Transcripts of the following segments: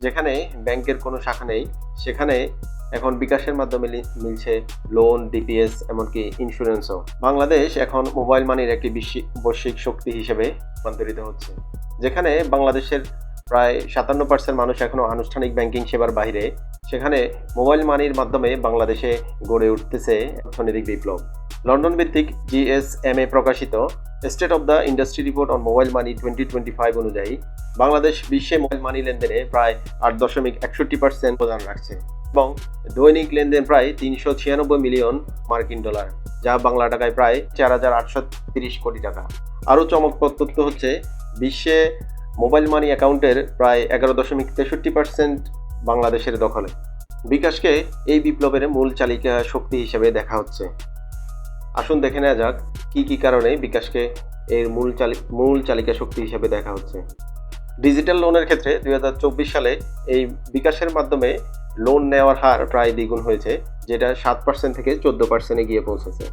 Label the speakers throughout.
Speaker 1: যেখানে ব্যাংকের কোনো শাখা নেই, সেখানে এখন বিকাশের মাধ্যমে মিলছে লোন, ডিপিএস, এমনকি ইন্স্যুরেন্সও। বাংলাদেশ এখন মোবাইল মানির একটি বৈশ্বিক শক্তি হিসেবে রূপান্তরিত হচ্ছে। যেখানে বাংলাদেশের প্রায় 57% মানুষ এখনও আনুষ্ঠানিক ব্যাংকিং সেবার বাইরে, সেখানে মোবাইল মানির মাধ্যমে বাংলাদেশে গড়ে উঠতেছে অর্থনৈতিক বিপ্লব। লন্ডন ভিত্তিক GSMA প্রকাশিত state of the industry report on mobile money 2025 অনুযায়ী বাংলাদেশ বিশ্বে মোবাইল মানি লেনদেনে প্রায় 8.61% অবদান রাখছে এবং দৈনিক লেনদেন প্রায় 396 মিলিয়ন মার্কিন ডলার, যা বাংলা টাকায় প্রায় 4,830 কোটি টাকা। আরও চমকপ্রদ তথ্য হচ্ছে, বিশ্বে মোবাইল মানি অ্যাকাউন্টের প্রায় 11.63% বাংলাদেশের দখলে। বিকাশকে এই বিপ্লবের মূল চালিকা শক্তি হিসেবে দেখা হচ্ছে। আসুন দেখে নেওয়া যাক কী কী কারণে বিকাশকে এর মূল চালিকা শক্তি হিসেবে দেখা হচ্ছে। ডিজিটাল লোনের ক্ষেত্রে 2024 সালে এই বিকাশের মাধ্যমে লোন নেওয়ার হার প্রায় দ্বিগুণ হয়েছে, যেটা 7% থেকে 14% গিয়ে পৌঁছেছে।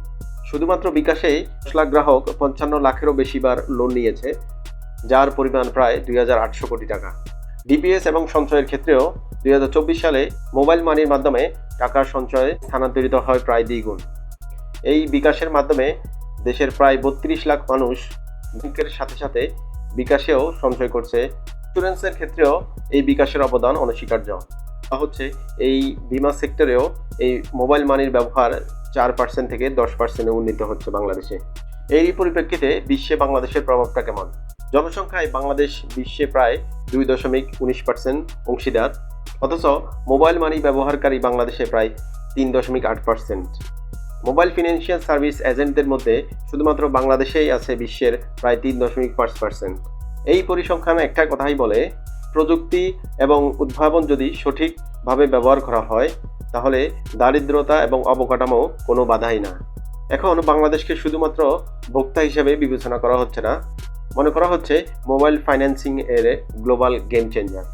Speaker 1: শুধুমাত্র বিকাশেই 10 লাখ গ্রাহক 55 লাখেরও বেশি বার লোন নিয়েছে, যার পরিমাণ প্রায় 2,800 কোটি টাকা। ডিপিএস এবং সঞ্চয়ের ক্ষেত্রেও 2024 সালে মোবাইল মানির মাধ্যমে টাকার সঞ্চয়ে স্থানান্তরিত হয় প্রায় দ্বিগুণ। এই বিকাশের মাধ্যমে দেশের প্রায় 32 লাখ মানুষ ব্যাংকের সাথে সাথে বিকাশেও সঞ্চয় করছে। ইন্স্যুরেন্সের ক্ষেত্রেও এই বিকাশের অবদান অনস্বীকার্য। তা হচ্ছে এই বীমা সেক্টরেও এই মোবাইল মানির ব্যবহার 4% থেকে 10% উন্নীত হচ্ছে বাংলাদেশে। এরই পরিপ্রেক্ষিতে বিশ্বে বাংলাদেশের প্রভাবটা কেমন? জনসংখ্যায় বাংলাদেশ বিশ্বে প্রায় 2.19% অংশীদার, অথচ মোবাইল মানি ব্যবহারকারী বাংলাদেশে প্রায় 3.8%। মোবাইল ফিনান্সিয়াল সার্ভিস এজেন্টদের মধ্যে শুধুমাত্র বাংলাদেশেই আছে বিশ্বের প্রায় 3.5%। এই পরিসংখ্যান একটা কথাই বলে, প্রযুক্তি এবং উদ্ভাবন যদি সঠিকভাবে ব্যবহার করা হয়, তাহলে দারিদ্রতা এবং অবকাঠামো কোনো বাধাই না। এখন বাংলাদেশকে শুধুমাত্র ভোক্তা হিসেবে বিবেচনা করা হচ্ছে না, মনে করা হচ্ছে মোবাইল ফাইন্যান্সিং এর গ্লোবাল গেম চেঞ্জার।